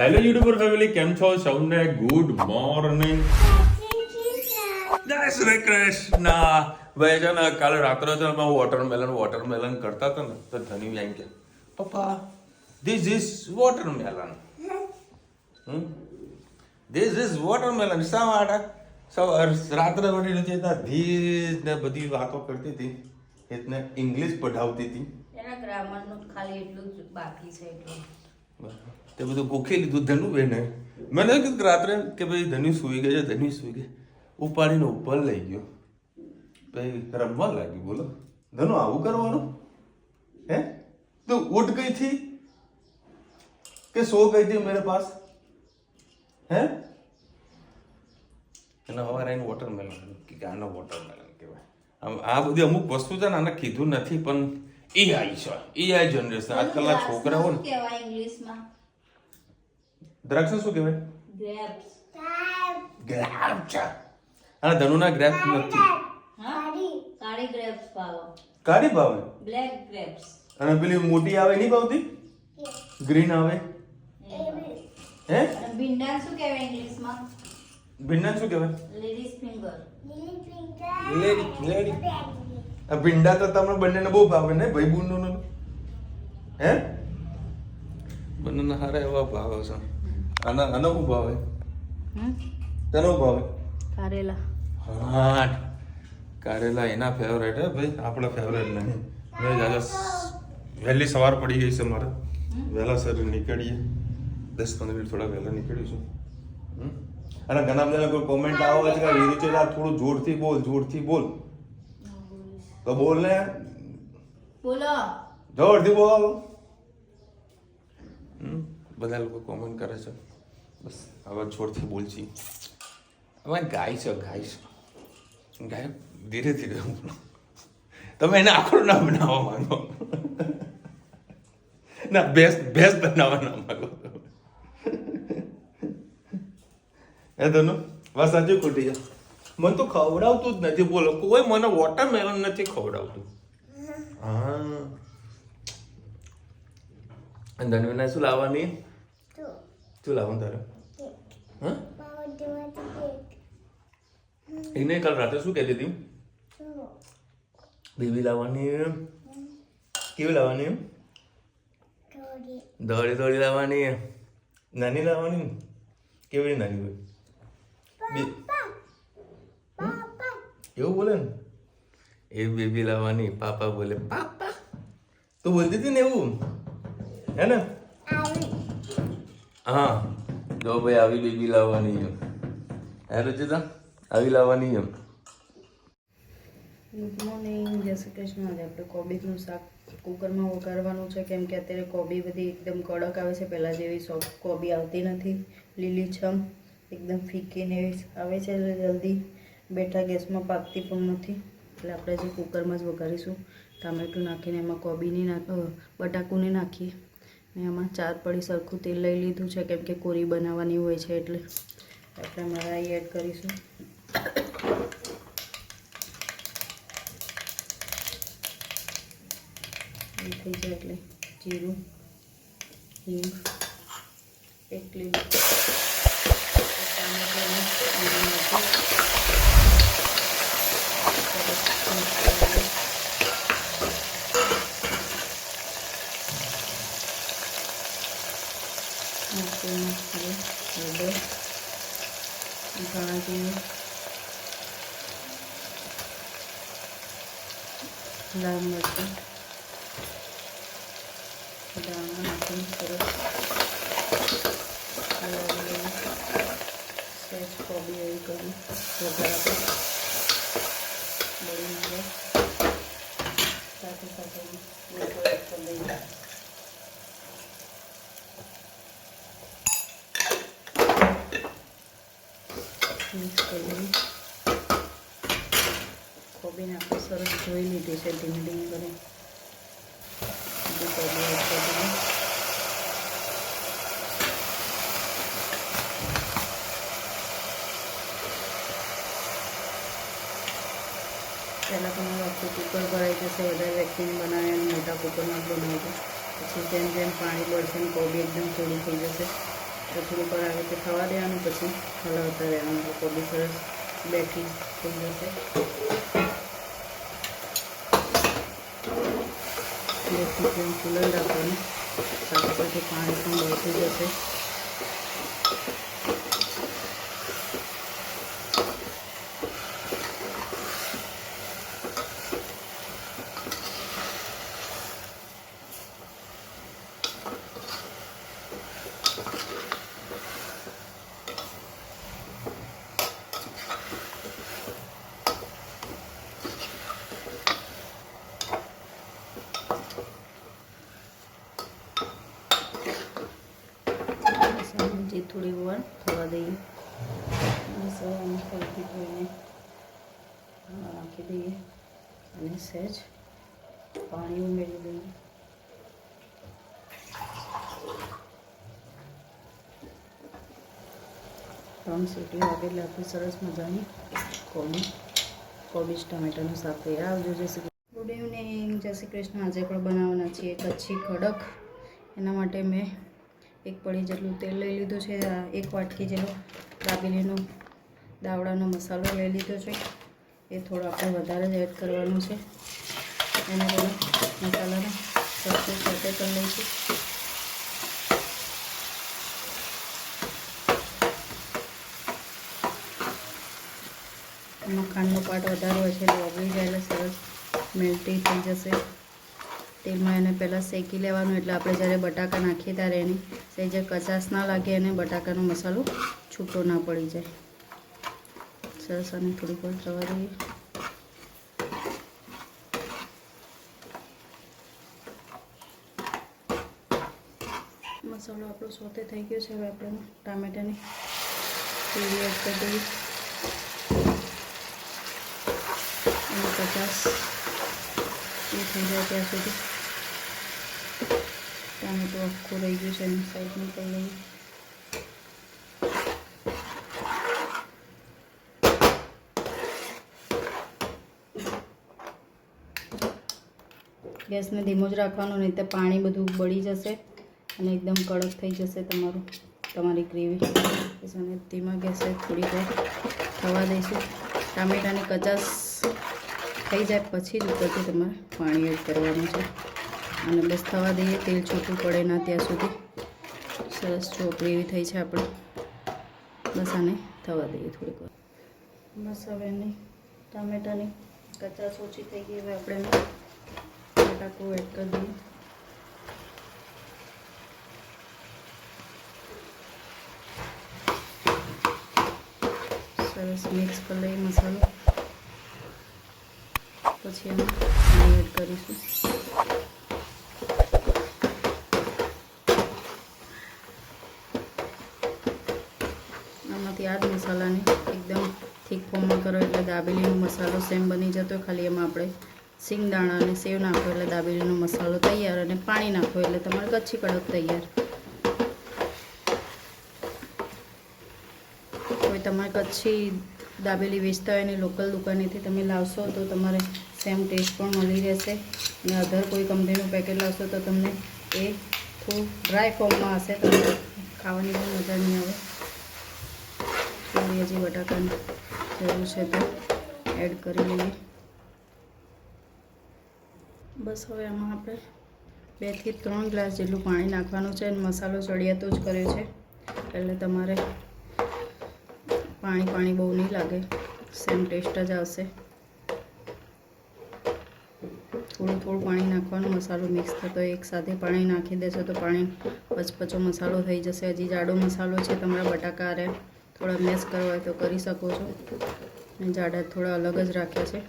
Hello YouTuber family, કેમ છો? સૌને ગુડ મોર્નિંગ. જય શ્રી કૃષ્ણ. ભાઈ છે ને, કાલે રાત્રે છે ને વોટરમેલન કરતા હતા ને, તો ધની એમ કે પપ્પા this is watermelon. This is watermelon. શા માટે રાત્રે વળી ધીસ ને બધી વાતો કરતી હતી, એટલે ઇંગ્લિશ પઢાવતી હતી. એના ગ્રામરનું ખાલી એટલું જ બાકી છે એટલું. તે બધું ગોખી લીધું ધનુ બેને. મને કીધું રાત્રે કે ભાઈ ધનુ સૂઈ ગઈ છે, ઉપાડીને ઉપર લઈ ગયો, ભાઈ રમવા લાગી. બોલો ધનુ, આવું કરવાનું? હે તું ઉઠ ગઈ थी કે સો ગઈ थी मेरे पास? હે એના હવારે આવીને વોટરમેલન કે આનો વોટરમેલન કહેવાય. આ બધી અમુક વસ્તુ છે ને આને કીધું નથી, પણ એઆઈ છે, એઆઈ જનરેશન. આજકાલના છોકરાઓ ને કહેવાય ઇંગ્લિશમાં દ્રાક્ષ શું કહેવાય? ગ્રેપ્સ. ગ્રેપ્સ. અને ધનુના ગ્રેપ્સ નથી. કાળી ગ્રેપ્સ ભાવે. કાળી ભાવે? Black grapes. અને પેલી મોટી આવે નહીં ભાવતી? ગ્રીન આવે. હે અને ભીંડા શું કહેવાય ઇંગ્લિશમાં? ભીંડા શું કહેવાય? Ladies finger. લેડી. આ ભીંડા તો તમને બંનેને બહુ ભાવે ને ભાઈ બુનનો? હે બંનેના હારા એવા ભાવે છે. આનો શું ભાવે? તને શું ભાવે? કારેલા. હા, કારેલા એના ફેવરેટ હે ભાઈ, આપણા ફેવરેટ નહીં. મેં આજે વહેલી સવાર પડી ગઈ છે મારે, વહેલા સર નીકળીએ, 10-15 મિનિટ થોડા વહેલા નીકળીશું. અને ઘણા બધા કોઈ કોમેન્ટ આવે છે કે વિરુચેલા થોડું જોરથી બોલ. તો બોલ ને, બોલો. જોરથી બોલ. બધા લોકો કોમેન્ટ કરે છે, બસ હવે જોરથી બોલছি. હવે ગાય ધીરે ધીરે બોલો. તમે એને આખું ના બનાવવા માંગો ના, બેસ્ટ બનાવવા ના માંગો. એ તને વાત સાચી ખોટી છે? મને તો ખવડાવતું જ નથી. બોલો, કોઈ મને વોટરમેલન નથી ખવડાવતું. હા, ધનવીના શું લાવવાની? શું લાવવાનું તારે? હા, એને કાલ રાતે શું કહેતી હતી? બેબી લાવવાની. કેવી લાવવાની? દોડી લાવવાની. નાની લાવવાની. કેવી નાની હોય? એવું બોલે ને, એ બેબી લાવવાની. પાપા બોલે પાપા. તું બોલતી હતી ને એવું, હે ને? હા, જો ભાઈ આવી બેબી લાવવાની એમ. હે રચિતા, આવી લાવવાની એમ. ગુડ મોર્નિંગ, જય શ્રી કૃષ્ણ. આજે આપણે કોબીજનું શાક કુકરમાં વઘારવાનું છે, કેમ કે અત્યારે કોબી બધી એકદમ કડક આવે છે, પહેલાં જેવી સોફ્ટ કોબી આવતી નથી. લીલીછમ એકદમ ફીકી ને એવી આવે છે, એટલે જલ્દી બેઠા ગેસમાં પાકતી પણ નથી. એટલે આપણે જે કુકરમાં જ વઘારીશું. ટામેટું નાખીને એમાં કોબી નહીં બટાકું નહીં નાખીએ. ને એમાં 4 પડી સરખું તેલ લઈ લીધું છે, કેમ કે કોરી બનાવવાની હોય છે, એટલે આપણે મરાઈ એડ કરીશું. એ થઈ જાય એટલે જીરું, હિંગ, 1 લીંબુ, ટામેટું અને જીરું હળદર, ધાણા જીરું, લાલ મરચું, દાણા નાખીને સરસ હલાવી સહેજ કોબી એવી કરી વઘાર બળી મળે સાથે લઈએ. મિક્સ કરી કોબીને આપણે સરસ ધોઈ લીધી છે, ધીમે ધીમે કરી કોબી એડ કરી દીધી. પહેલાં તો મારું આખું કુકર ભરાઈ જશે, વધારે વ્યક્તિને બનાવે અને મોટા કુકરમાં જ બનાવજો. પછી જેમ જેમ પાણી બળશે ને કોબી એકદમ થોડી થઈ જશે, તો થોડીક વાર આવી રીતે થવા દેવાનું, પછી હલાવતા રહેવાનું. તો કોબી સરસ બેઠી થઈ જશે. ગેસની ફ્લેમ ફૂલ જ રાખવાની, સાથે સાથે પાણી પણ બળતું જશે. જે થોડી વાર થવા દઈએ. અને સવારને ફરીથી ધોઈને નાખી દઈએ અને સહેજ પાણી ઉમેરી દઈએ. ત્રણ સીટી વાગે એટલે આપણી સરસ મજાની કોબીજ ટામેટાનું શાક તૈયાર. આવજો. જય શ્રી કૃષ્ણ. Good evening. જય શ્રી કૃષ્ણ. આજે આપણે બનાવવાના છીએ કચ્છી કડક. એના માટે મેં 1 પડી જેટલું તેલ લઈ લીધું છે. 1 વાટકી જેટલો દાબેલીનો દાવડાનો મસાલો લઈ લીધો છે. એ થોડો આપણે વધારે જ એડ કરવાનું છે. એને થોડા મસાલાને સરખું સોતે કરી લઈશું. એમાં ખાંડનો પાર્ટ વધારે હોય છે એટલે ઓગળી જાય એટલે સરસ મેલ્ટી થઈ જશે. તેલમાં એને પહેલાં શેકી લેવાનું, એટલે આપણે જ્યારે બટાકા નાખીએ ત્યારે એની સહેજ કચાશ ના લાગે અને બટાકાનો મસાલો છૂટો ના પડી જાય. સરસ આને થોડીક વાર થવા દઈએ. મસાલો આપણો સોતે થઈ ગયો છે. હવે આપણે ટામેટાની પ્યુરી એડ કરી દઈએ. અને 50 એ થઈ જાય ત્યાં સુધી ટામેટું આખું રહી ગયું છે એની સાઈડમાં કરી લઈએ. ગેસને ધીમો જ રાખવાનો, નહીં તો પાણી બધું બળી જશે અને એકદમ કડક થઈ જશે તમારી ગ્રેવી. અને ધીમા ગેસે થોડીક વાર થવા દઈશું. ટામેટાની કચાશ થઈ જાય પછી જ ઉપરથી તમારે પાણી એડ કરવાનું છે. અને બસ થવા દઈએ, તેલ છૂટું પડે ના ત્યાં સુધી. સરસ જો ગ્રેવી થઈ છે આપણે. બસ આને થવા દઈએ થોડીક વાર. બસ હવે એની ટામેટાની કચાશ ઓછી થઈ ગઈ. હવે આપણે બટાકું એડ કરી દઈએ. સરસ મિક્સ કરી લઈએ મસાલો. પછી એમાં પાણી એડ કરીશું. આમાંથી આ જ મસાલાને એકદમ થીક ફોર્મમાં કરો એટલે દાબેલીનો મસાલો સેમ બની જતો. ખાલી એમાં આપણે સિંગદાણા અને સેવ નાખો એટલે દાબેલીનો મસાલો તૈયાર, અને પાણી નાખો એટલે તમારે કચ્છી કડક તૈયાર. કોઈ તમારે કચ્છી દાબેલી વેચતા હોય એની લોકલ દુકાનેથી તમે લાવશો તો તમારે સેમ ટેસ્ટ પણ મળી રહેશે. અને અધર કોઈ કંપનીનું પેકેટ લાવશો તો તમને એ થોડું ડ્રાય ફોર્મમાં હશે, તમને ખાવાની પણ મજા નહીં આવે. થોડી હજી બટાકાની જરૂર છે તો એડ કરી લઈએ. બસ હવે આમાં આપણે 2 થી 3 ગ્લાસ જેટલું પાણી નાખવાનું છે. અને મસાલો ચડિયાતો જ કર્યો છે એટલે તમારે પાણી બહુ નહીં લાગે, સેમ ટેસ્ટ જ આવશે. થોડું પાણી નાખવાનું. મસાલો મિક્સ થતો એકસાથે પાણી નાખી દેશો તો પાણી પચપચો મસાલો થઈ જશે. હજી જાડો મસાલો છે, તમારા બટાકા આરે થોડા મેશ કરવા હોય તો કરી શકો છો. અને જાડા થોડા અલગ જ રાખ્યા છે.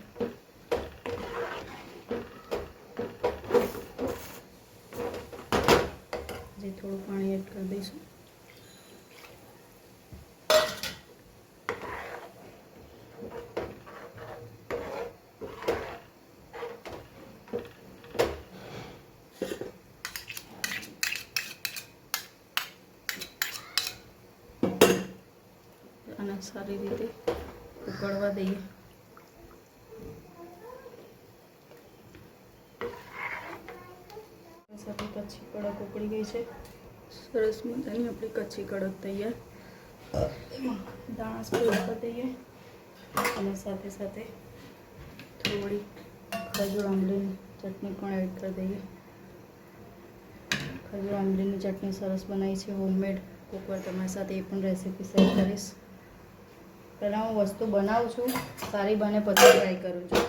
જે થોડું પાણી એડ કરી દઈશું. અને સારી રીતે ઉકળવા દઈએ. સાથે કચ્છી કડક ઉકળી ગઈ છે. સરસ મજાની આપણી કચ્છી કડક તૈયાર. એમાં દાણા સ્પ્રેડ કરી દઈએ અને સાથે સાથે થોડી ખજૂર આંબલીની ચટણી પણ એડ કરી દઈએ. ખજૂર આંબલીની ચટણી સરસ બનાવી છે હોમમેડ. કોઈક વાર તમારી સાથે એ પણ રેસીપી શેર કરીશ. પહેલાં હું વસ્તુ બનાવું છું, સારી બને પછી ટ્રાય કરું છું.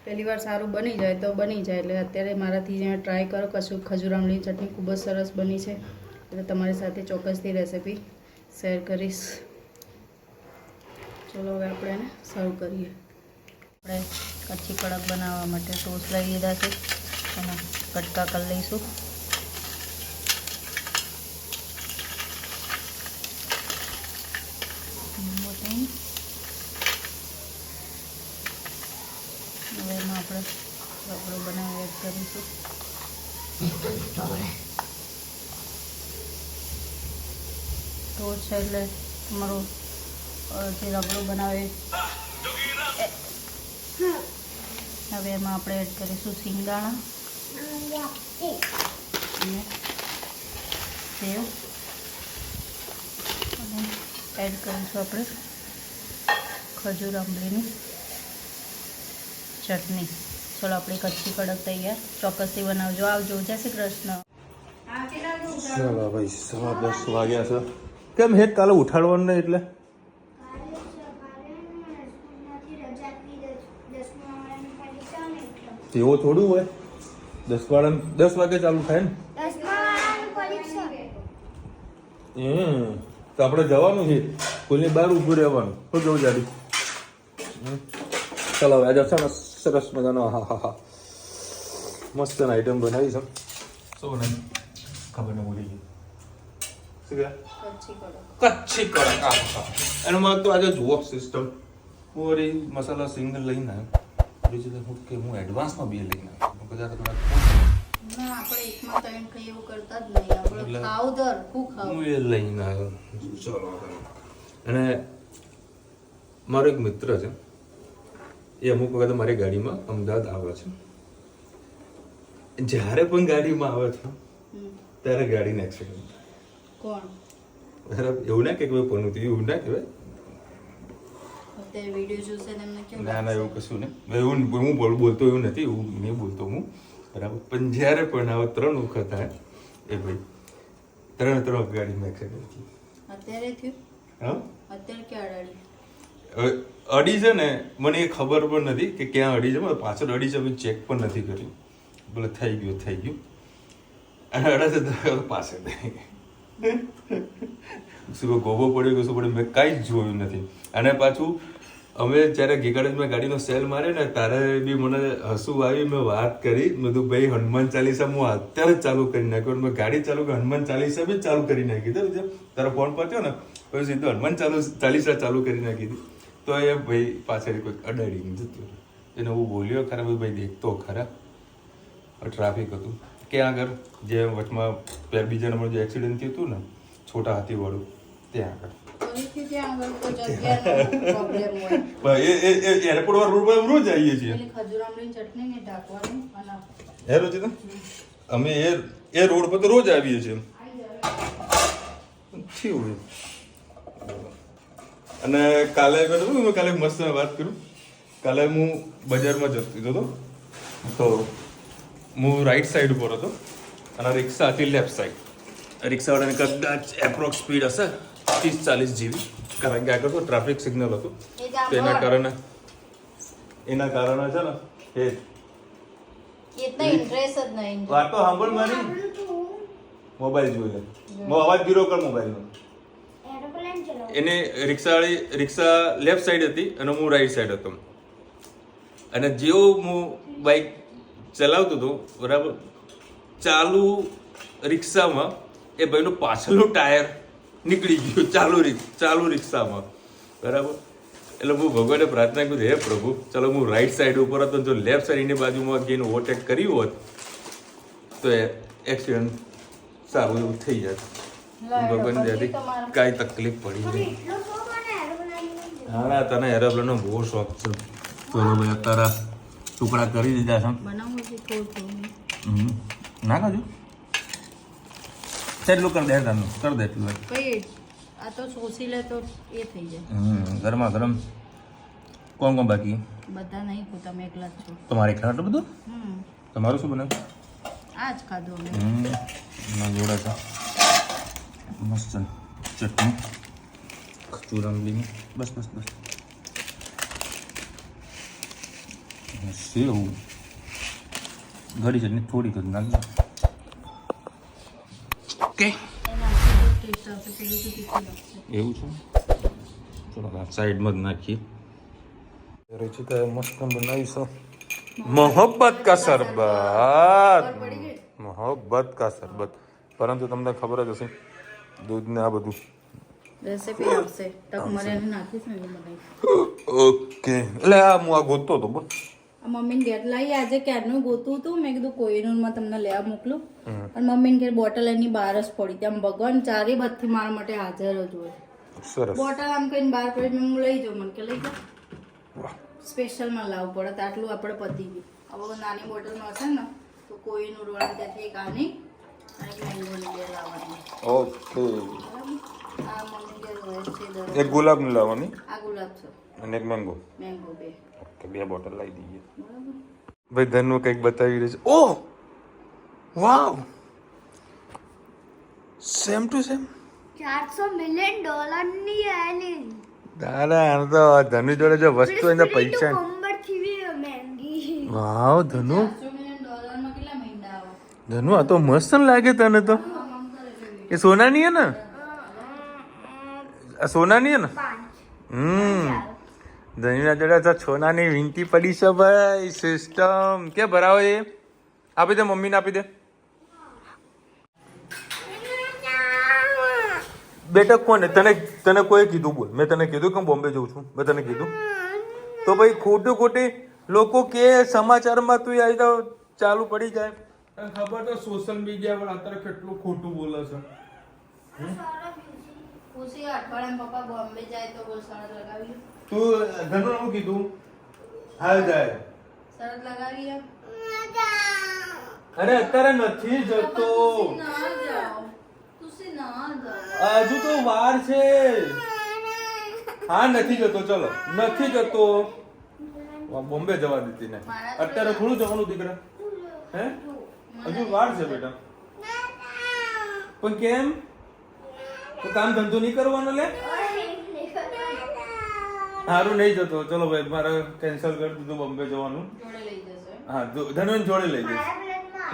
પહેલી વાર સારું બની જાય તો બની જાય. એટલે અત્યારે મારાથી જ્યાં ટ્રાય કરો ખજૂર આંબલીની ચટણી ખૂબ જ સરસ બની છે. એટલે તમારી સાથે ચોક્કસથી રેસીપી શેર કરીશ. ચલો હવે આપણે એને સર્વ કરીએ. આપણે કચ્છી કડક બનાવવા માટે ટોસ્ટ લઈ લીધા છે અને કટકા કરી લઈશું. હવે એમાં આપણે રગડો બનાવી એડ કરીશું. ટોસ્ટ છે એટલે તમારો જે રગડો બનાવે. હવે એમાં આપણે એડ કરીશું સિંગદાણા અને સેવ અને એડ કરીશું આપણે ખજૂર આંબલીની ચટણી. ચલો આપણી કચ્છી કડક તૈયાર. ચોક્કસથી બનાવજો. આવજો. જય શ્રી કૃષ્ણ. ચાલો ભાઈ 10:15 વાગ્યા છે. કેમ હેત કાલે ઉઠાડવાનું નહીં એટલે એવો થોડું હોય. 10 વાગે ચાલુ થાય ને. તો આપણે જવાનું છે, કોઈની બહાર ઊભું રહેવાનું. શું જવું જાડી? ચાલો હવે આજે છે ને સરસ મજાનો હા મસ્ત આઈટમ બનાવી છે. શું બનાવી ખબર ને ભૂલી ગઈ. શું કહે? કચ્છી કડક. એનો માગ તો આજે જુઓ સિસ્ટમ. હું વળી મસાલા સિંગલ લઈને આવ્યો. બીજું તો કે હું એડવાન્સમાં બી લઈને આવ્યો. કદાચ થોડા આપણે એકમાં ત્રણ ખાઈ એવું કરતા જ નહીં. આપણે ખાવ દર ખૂબ ખાવ. હું એ લઈને આવ્યો. ચલો. અને મારો એક મિત્ર છે, એ અમુક વખત મારી ગાડીમાં અમદાવાદ આવે છે. જ્યારે પણ ગાડીમાં આવે છે ત્યારે ગાડીને એક્સિડન્ટ. કોણ? એવું ના કે કોઈ પણ એવું ના કહેવાય. અત્યારે વિડીયો જોશે તમને કેમ? ના એવું કશું નહીં. એવું હું બોલતો એવું નથી, એવું નહીં બોલતો હું. બરાબર. પણ જ્યારે પણ આવા 3 વખત થાય એ ભાઈ 3 ગાડીમાં એક્સિડન્ટ થયું. અત્યારે થયું? હા, અત્યારે ક્યાં અડાડી? અડી છે ને, મને એ ખબર પણ નથી કે ક્યાં અડી છે. પાછળ અડી છે, ચેક પણ નથી કર્યું. બોલે થઈ ગયું અને અડાશે તો પાછળ શું ગોબો પડ્યો કે શું પડ્યું મેં કાંઈ જ જોયું નથી. અને પાછું અમે જ્યારે ગીગાડીમાં ગાડીનો સેલ માર્યો ને ત્યારે બી મને હસવું આવ્યું. મેં વાત કરી, મેં કીધું ભાઈ હનુમાન ચાલીસા હું અત્યારે જ ચાલુ કરી નાખ્યો. મેં ગાડી ચાલુ કરી હનુમાન ચાલીસા બી ચાલુ કરી નાખી હતી. તારો ફોન પત્યો ને પછી સીધું હનુમાન ચાલીસા ચાલુ કરી નાખી હતી. તો એ ભાઈ પાછળ કોઈ અડાડીને જતું એને હું બોલ્યો ખરા ભાઈ દેખતો ખરા. ટ્રાફિક હતું ક્યાં આગળ જે વચમાં બીજા નંબર જે એક્સિડન્ટ થયું હતું ને છોટા હાથીવાળું ત્યાં આગળ. એરપોર્ટ વાળા રોડ પર રોજ આવીએ છીએ. અમે એ રોડ પર તો રોજ આવીએ છીએ. અને કાલે મસ્ત વાત કરું. કાલે હું બજારમાં જતો હતો તો હું રાઈટ સાઈડ ઉપર હતો અને રિક્ષા હતી લેફ્ટ સાઈડ. રિક્ષાવાળાને કદાચ એપ્રોક્સ સ્પીડ હશે 30-40 જેવી, કારણ કે આગળ તો ટ્રાફિક સિગ્નલ હતું. તો એના કારણે છે ને એ વાત તો સાંભળ મારી. મોબાઈલ જોઈ લે, અવાજ ધીરો કર મોબાઈલનો. એને રિક્ષા લેફ્ટ સાઈડ હતી અને હું રાઈટ સાઈડ હતો. અને જેવો હું બાઈક ચલાવતો હતો બરાબર, ચાલુ રિક્ષામાં એ ભાઈનું પાછળનું ટાયર નીકળી ગયું ચાલુ રિક્ષામાં બરાબર. એટલે હું ભગવાને પ્રાર્થના કરી, હે પ્રભુ ચલો હું રાઈટ સાઈડ ઉપર હતો, જો લેફ્ટ સાઈડની બાજુમાં જઈને ઓવરટેક કર્યું હોત તો એક્સિડન્ટ સારું એવું થઈ જાય. ભગવાન ત્યાંથી કાંઈ તકલીફ પડી નહીં. હા, તને એરોપ્લેનનો બહુ શોખ છે. ચલો ભાઈ તારા ટુકડા કરી દીધા છે. ના કાજુ એટલું કરી દે ધનુ કર દે એટલું ભાઈ આ તો શોષી લે તો એ થઈ જાય. ગરમા ગરમ. કોણ કોણ બાકી? બધા નહીં હું તમે એકલા જ છો. તમારે ખાવા એટલું બધું? તમારું શું બને? આ જ ખાધું અમે. જોડે છે મસ્ત ચટણી ખજૂર આંબલીની. બસ બસ બસ. સેવ ઘડી ચટણી થોડી કરી નાખી. ઓકે એવું છે. ચલો સાઈડમાં જ નાખીએ. રુચિકા મસ્ત બનાવીશું મોહબ્બત કા શરબત. મોહબ્બત કા શરબત. પરંતુ તમને ખબર જ હશે દૂધ ને આ બધું રેસીપી આવશે તક મને નાખીશ ને બનાવીશ. ઓકે એટલે આ હું આ ગોતતો હતો બોલ. મમ્મીને ઘેર લાવી આજે ક્યારનું ગોતું હતું. મેં કીધું કોઈનું તમને લેવા મોકલું પણ મમ્મીને ઘેર બોટલ એની બહાર જ પડી હતી. આમ ભગવાન ચારે બાજુથી મારા માટે હાજર જ હોય. સરસ. બોટલ આમ કઈને બહાર પડી મેં હું લઈ જાઉં મને કે લઈ જાઉં. સ્પેશિયલમાં લાવવું પડે તો આટલું આપણે પતી ગયું. હવે નાની બોટલમાં હશે ને તો કોઈનું રોડ ત્યાંથી એક આની અને એક મેંગોની બે લાવવાની. ઓકે આ મમ્મી ઘેર હોય છે દર. એક ગુલાબનું લાવવાની આ ગુલાબ છે અને એક મેંગો. મેંગો બે. ઓકે બે બોટલ લાવી દઈએ. બરાબર. ભાઈ ધનુ કંઈક બતાવી રહ્યું છે. ઓહ વાવ સેમ ટુ સેમ. $400 million ની આલી દાદા આને તો ધનુ જોડે જો વસ્તુ એના પૈસા. કોમ્બરથી બી મહેંગી. વાવ ધનુ. $400 million કેટલા મહિના આવે? ધનુ આ તો મસ્ત લાગે તને તો. એ સોનાની હે ને? આ સોનાની હે ને? ધનુના જોડે તો સોનાની વીંટી પડી છે ભાઈ. સિસ્ટમ કે ભરાવો એ આપી દે મમ્મીને આપી દે. બેટા કોને તને કોઈ કીધું બોલ? મેં તને કીધું કે હું બોમ્બે જઉં છું? મેં તને કીધું? તો ભાઈ ખોટી લોકો કે સમાચારમાં તું આવી તો ચાલુ પડી જાય. ખબર તો સોશિયલ મીડિયા પર અત્યારે કેટલું ખોટું બોલે છે. ખુશી અઠવાડિયામાં પપ્પા બોમ્બે જાય તો બોલ શરત લગાવી. તું ધનુ શું કીધું? હાલ જાય. શરત લગાવી. અરે અત્યારે નથી જતો. ના જાઓ. ખુશી ના જાઓ. હજુ તો વાર છે. હા નથી જતો. ચલો નથી જતો. બોમ્બે જવા દીધી ને અત્યારે થોડું જવાનું દીકરા. હે હજુ વાર છે બેટા. પણ કેમ? તો કામ ધંધો નહીં કરવાનો લે. સારું નહીં જતો. ચલો ભાઈ મારે કેન્સલ કરી દીધું બોમ્બે જવાનું. જોડે લઈ જશે. હા ધનુ જોડે લઈ જઈશ.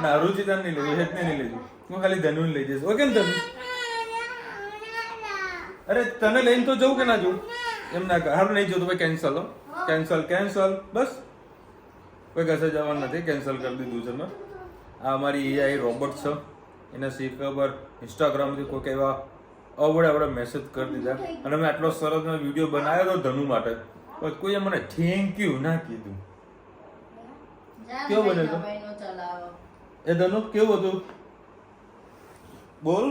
ના રુચિતા નહીં લઈ હેતને નહીં લઈ જઈશ. હું ખાલી ધનુ લઈ જઈશ. ઓકે ને ધનુ? અરે તને લઈને તો જવું કે ના જવું એમ ના કર. સારું નહીં જતું ભાઈ કેન્સલ. કેન્સલ બસ. કોઈ કશે જવાનું નથી. કેન્સલ કરી દીધું છે મેં. આ અમારી એઆઈ રોબોટ છે. એને શી ખબર ઇન્સ્ટાગ્રામથી કોઈક એવા અવડે મેસેજ કરી દીધા અને મેં આટલો સરસ મેં વિડીયો બનાવ્યો હતો ધનુ માટે. પણ કોઈએ મને થેન્ક યુ ના કીધું. કેવો બન્યો હતો? એ ધનુ કેવું હતું બોલ?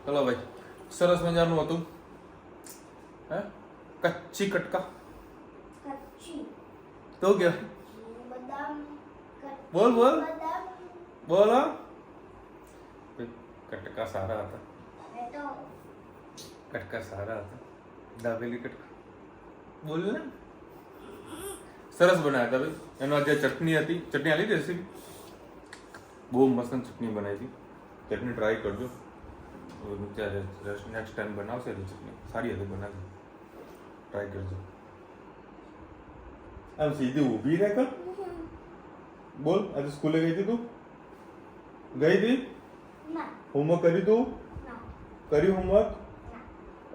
ચલો ભાઈ સરસ મજાનું હતું. હે કચ્ચી કટકા તો કે બોલ બોલો. કટકા સારા હતા. દાબેલી કટકા બોલ ને. સરસ બનાવ્યા હતા ભાઈ. એનો જે ચટણી હતી ચટણી આલી દેસી બહુ મસ્ત ચટણી બનાવી હતી. ચટણી ટ્રાય કરજો. નેક્સ્ટ ટાઈમ બનાવશે એની ચટણી સારી હતી. બનાવી ટ્રાય કરજો. આમ સીધી ઊભી રહે કર. બોલ આજે સ્કૂલે ગઈ હતી તું? ગઈ હતી? હોમવર્ક કર્યું તું? કર્યું હોમવર્ક?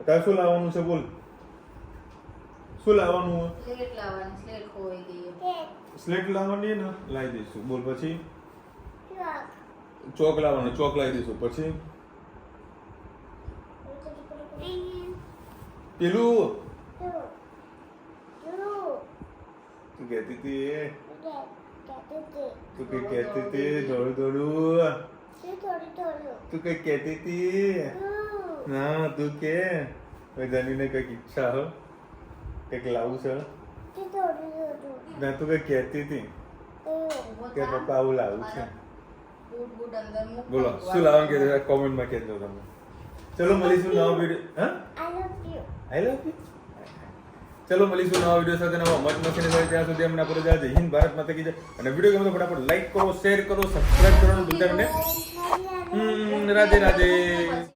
તારે શું લાવવાનું છે બોલ? શું લાવવાનું? સ્લેટ લાવવાની. સ્લેટ ખોઈ ગઈ. સ્લેટ લાવવાની ને લાવી દઈશું. બોલ પછી ચોક લાવવાનો. ચોક લાવી દઈશું. પછી પેલું તું કહેતી હતી તું કઈ કહેતી હતી થોડું તું કઈ કહેતી હતી. ના તું કે ધનીને કઈક ઈચ્છા હો કઈક લાવું છે. ના તું કઈ કહેતી હતી કે પપ્પા આવું લાવું છે. બૂટ અંદર મૂકો. બોલો શું લાવવાનું કે કોમેન્ટમાં કહેજો તમે. ચલો મળીશું નવા વિડીયો. હા આઈ લવ યુ. ચલો મળીશું નવા વિડીયો સાથે નવા મત મસ્તી સાથે. ત્યાં સુધી અમને આપણે જય હિન્દ ભારત માતા કી જય. અને વિડીયો ગમે તો ફટાફટ લાઈક કરો, શેર કરો, સબસ્ક્રાઇબ કરવાનું ભૂલતા નહીં. રાધે રાધે.